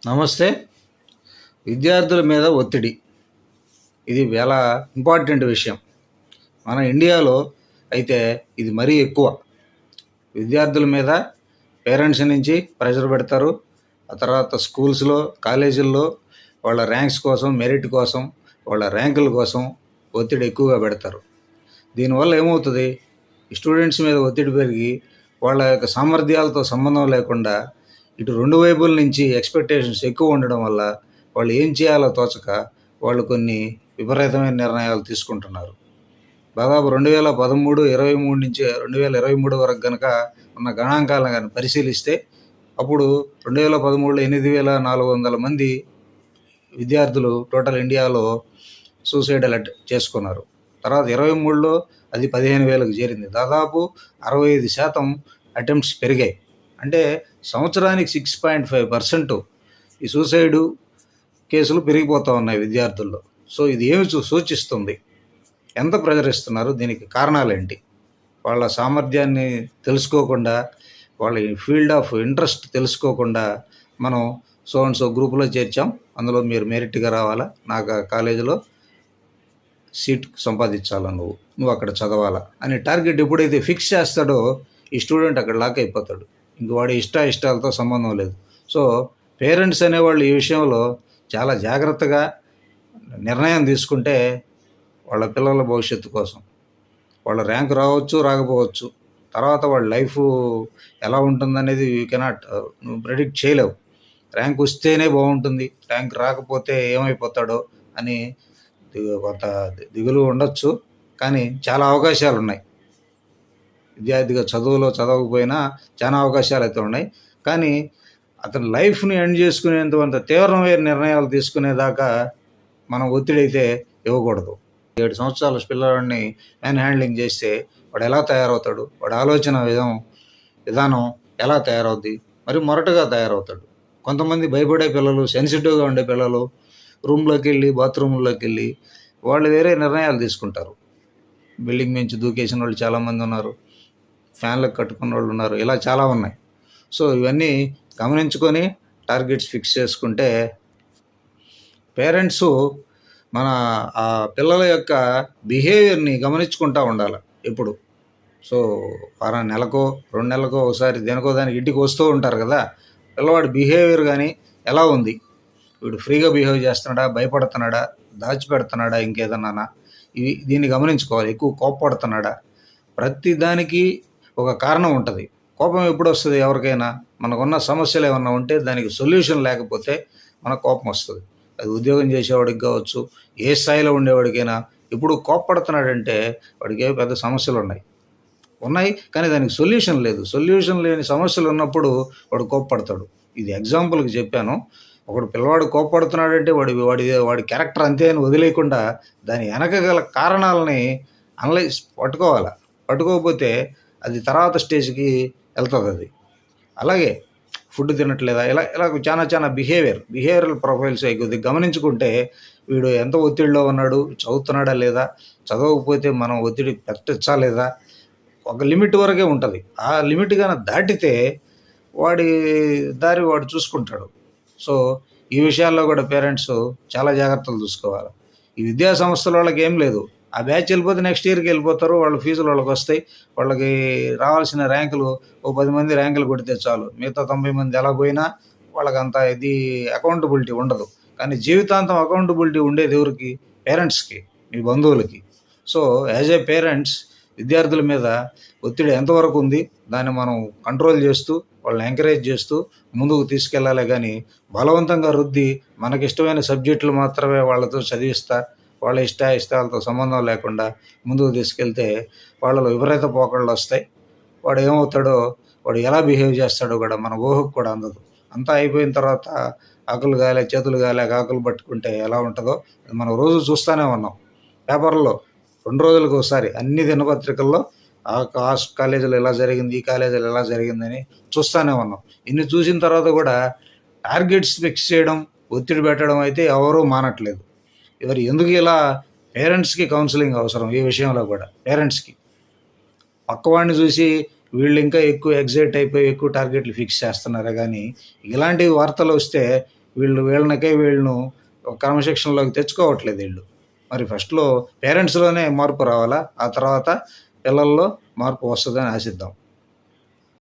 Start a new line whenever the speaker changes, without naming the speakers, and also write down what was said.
నమస్తే. విద్యార్థుల మీద ఒత్తిడి ఇది చాలా ఇంపార్టెంట్ విషయం. మన ఇండియాలో అయితే ఇది మరీ ఎక్కువ. విద్యార్థుల మీద పేరెంట్స్ నుంచి ప్రెషర్ పెడతారు. ఆ తర్వాత స్కూల్స్‌లో, కాలేజీల్లో వాళ్ళ ర్యాంక్స్ కోసం, మెరిట్ కోసం, వాళ్ళ ర్యాంకుల కోసం ఒత్తిడి ఎక్కువగా పెడతారు. దీనివల్ల ఏమవుతుంది? స్టూడెంట్స్ మీద ఒత్తిడి పెరిగి వాళ్ళ యొక్క సామర్థ్యాలతో సంబంధం లేకుండా ఇటు రెండు వైపుల నుంచి ఎక్స్పెక్టేషన్స్ ఎక్కువ ఉండడం వల్ల వాళ్ళు ఏం చేయాలో తోచక వాళ్ళు కొన్ని విపరీతమైన నిర్ణయాలు తీసుకుంటున్నారు. దాదాపు 2013, 23 నుంచి 2023 వరకు గనక ఉన్న గణాంకాలను కానీ పరిశీలిస్తే అప్పుడు 2013లో 8,400 మంది విద్యార్థులు టోటల్ ఇండియాలో సూసైడల్ చేసుకున్నారు. తర్వాత 23లో అది 15,000కు చేరింది. దాదాపు 65% అటెంప్ట్స్ పెరిగాయి. అంటే సంవత్సరానికి 6.5% ఈ సూసైడు కేసులు పెరిగిపోతూ ఉన్నాయి విద్యార్థుల్లో. సో ఇది ఏమి సూచిస్తుంది? ఎంత ప్రెజర్ ఇస్తున్నారు? దీనికి కారణాలేంటి? వాళ్ళ సామర్థ్యాన్ని తెలుసుకోకుండా, వాళ్ళ ఫీల్డ్ ఆఫ్ ఇంట్రెస్ట్ తెలుసుకోకుండా మనం సో అండ్ సో గ్రూపులో చేర్చాం, అందులో మీరు మెరిట్గా రావాలా, నాకు కాలేజీలో సీట్ సంపాదించాలా, నువ్వు అక్కడ చదవాలా అని టార్గెట్ ఎప్పుడైతే ఫిక్స్ చేస్తాడో ఈ స్టూడెంట్ అక్కడ లాక్ అయిపోతాడు. ఇంక వాడి ఇష్టాలతో సంబంధం లేదు. సో పేరెంట్స్ అనేవాళ్ళు ఈ విషయంలో చాలా జాగ్రత్తగా నిర్ణయం తీసుకుంటే వాళ్ళ పిల్లల భవిష్యత్తు కోసం, వాళ్ళ ర్యాంక్ రావచ్చు, రాకపోవచ్చు, తర్వాత వాళ్ళ లైఫ్ ఎలా ఉంటుందనేది యూ కెనాట్ నువ్వు ప్రెడిక్ట్ చేయలేవు. ర్యాంక్ వస్తేనే బాగుంటుంది, ర్యాంక్ రాకపోతే ఏమైపోతాడో అని కొంత దిగులు ఉండొచ్చు. కానీ చాలా అవకాశాలు ఉన్నాయి. విద్యార్థిగా చదవకపోయినా చాలా అవకాశాలు అయితే ఉన్నాయి. కానీ అతని లైఫ్ని ఎండ్ చేసుకునేంత తీవ్రమైన నిర్ణయాలు తీసుకునేదాకా మనం ఒత్తిడి అయితే ఇవ్వకూడదు. 7 సంవత్సరాల పిల్లవాడిని మ్యాన్ హ్యాండ్లింగ్ చేస్తే వాడు ఎలా తయారవుతాడు? వాడి ఆలోచన విధానం ఎలా తయారవుద్ది? మరి మొరటుగా తయారవుతాడు. కొంతమంది భయపడే పిల్లలు, సెన్సిటివ్గా ఉండే పిల్లలు రూమ్లోకి వెళ్ళి, బాత్రూంలోకి వెళ్ళి వాళ్ళు వేరే నిర్ణయాలు తీసుకుంటారు. బిల్డింగ్ నుంచి దూకేసిన వాళ్ళు చాలామంది ఉన్నారు, ఫ్యాన్లకు కట్టుకున్న వాళ్ళు ఉన్నారు, ఇలా చాలా ఉన్నాయి. సో ఇవన్నీ గమనించుకొని టార్గెట్స్ ఫిక్స్ చేసుకుంటే పేరెంట్స్ మన ఆ పిల్లల యొక్క బిహేవియర్ని గమనించుకుంటూ ఉండాలి ఎప్పుడు. సో నెలకో 2 నెలలకో ఒకసారి దేనికో దానికి ఇంటికి వస్తూ ఉంటారు కదా, పిల్లవాడి బిహేవియర్ కానీ ఎలా ఉంది, వీడు ఫ్రీగా బిహేవ్ చేస్తున్నాడా, భయపడుతున్నాడా, దాచిపెడుతున్నాడా, ఇంకేదన్నా దీన్ని గమనించుకోవాలి. ఎక్కువ కోపపడుతున్నాడా? ప్రతి దానికి ఒక కారణం ఉంటుంది. కోపం ఎప్పుడు వస్తుంది? ఎవరికైనా మనకున్న సమస్యలు ఏమన్నా ఉంటే దానికి సొల్యూషన్ లేకపోతే మనకు కోపం వస్తుంది. అది ఉద్యోగం చేసేవాడికి కావచ్చు, ఏ స్థాయిలో ఉండేవాడికైనా. ఇప్పుడు కోపపడుతున్నాడంటే వాడికి పెద్ద సమస్యలు ఉన్నాయి, కానీ దానికి సొల్యూషన్ లేదు. సొల్యూషన్ లేని సమస్యలు ఉన్నప్పుడు వాడు కోపపడతాడు. ఇది ఎగ్జాంపుల్కి చెప్పాను. ఒకడు పిల్లవాడు కోపపడుతున్నాడంటే వాడి క్యారెక్టర్ అంతే అని వదిలేయకుండా దాని వెనక గల కారణాలని అనలైజ్ పట్టుకోకపోతే అది తర్వాత స్టేజ్కి వెళ్తుంది. అది అలాగే ఫుడ్ తినట్లేదా, ఇలా చాలా బిహేవియరల్ ప్రొఫైల్స్ కొద్దిగా గమనించుకుంటే వీడు ఎంత ఒత్తిడిలో ఉన్నాడు, చదువుతున్నాడా లేదా, చదవకపోతే మనం ఒత్తిడి పెట్టచ్చా లేదా, ఒక లిమిట్ వరకే ఉంటుంది. ఆ లిమిట్ కానీ దాటితే వాడి దారి వాడు చూసుకుంటాడు. సో ఈ విషయాల్లో కూడా పేరెంట్స్ చాలా జాగ్రత్తలు చూసుకోవాలి. ఈ విద్యా సంస్థల వాళ్ళకి ఏం లేదు, ఆ బ్యాచ్ వెళ్ళిపోతే నెక్స్ట్ ఇయర్కి వెళ్ళిపోతారు, వాళ్ళ ఫీజులు వాళ్ళకి వస్తాయి, వాళ్ళకి రావాల్సిన ర్యాంకులు 10 మంది ర్యాంకులు కొడితే చాలు, మిగతా 90 మంది ఎలా పోయినా వాళ్ళకంత ఇది అకౌంటబిలిటీ ఉండదు. కానీ జీవితాంతం అకౌంటబిలిటీ ఉండేది ఎవరికి? పేరెంట్స్కి, మీ బంధువులకి. సో యాజ్ ఏ పేరెంట్స్ విద్యార్థుల మీద ఒత్తిడి ఎంతవరకు ఉంది దాన్ని మనం కంట్రోల్ చేస్తూ, వాళ్ళని ఎంకరేజ్ చేస్తూ ముందుకు తీసుకెళ్ళాలి. కానీ బలవంతంగా రుద్ది మనకిష్టమైన సబ్జెక్టులు మాత్రమే వాళ్ళతో చదివిస్తా, వాళ్ళ ఇష్టాలతో సంబంధం లేకుండా ముందుకు తీసుకెళ్తే వాళ్ళలో విపరీత పోకళ్ళు వస్తాయి. వాడు ఏమవుతాడో, వాడు ఎలా బిహేవ్ చేస్తాడో కూడా మన ఊహకు కూడా అందదు. అంతా అయిపోయిన తర్వాత ఆకులు గాలే చేతులు గాలే ఆకులు పట్టుకుంటే ఎలా ఉంటుందో మనం రోజు చూస్తూనే ఉన్నాం. పేపర్లో 2 రోజులకు ఒకసారి అన్ని దినపత్రికల్లో ఆ కాలేజీలో ఎలా జరిగింది, ఈ కాలేజీలో ఎలా జరిగిందని చూస్తూనే ఉన్నాం. ఇన్ని చూసిన తర్వాత కూడా టార్గెట్స్ ఫిక్స్ చేయడం, ఒత్తిడి పెట్టడం అయితే ఎవరూ మానట్లేదు. ఎందుకు ఇలా పేరెంట్స్కి కౌన్సిలింగ్ అవసరం. ఈ విషయంలో కూడా పేరెంట్స్కి పక్కవాడిని చూసి వీళ్ళు ఇంకా ఎక్కువ ఎగ్జైట్ అయిపోయి ఎక్కువ టార్గెట్లు ఫిక్స్ చేస్తున్నారే కానీ ఇలాంటి వార్తలు వస్తే వీళ్ళను ఒక క్రమశిక్షణలోకి తెచ్చుకోవట్లేదు వీళ్ళు. మరి ఫస్ట్‌లో పేరెంట్స్‌లోనే మార్పు రావాలా? ఆ తర్వాత పిల్లల్లో మార్పు వస్తదని ఆశిద్దాం.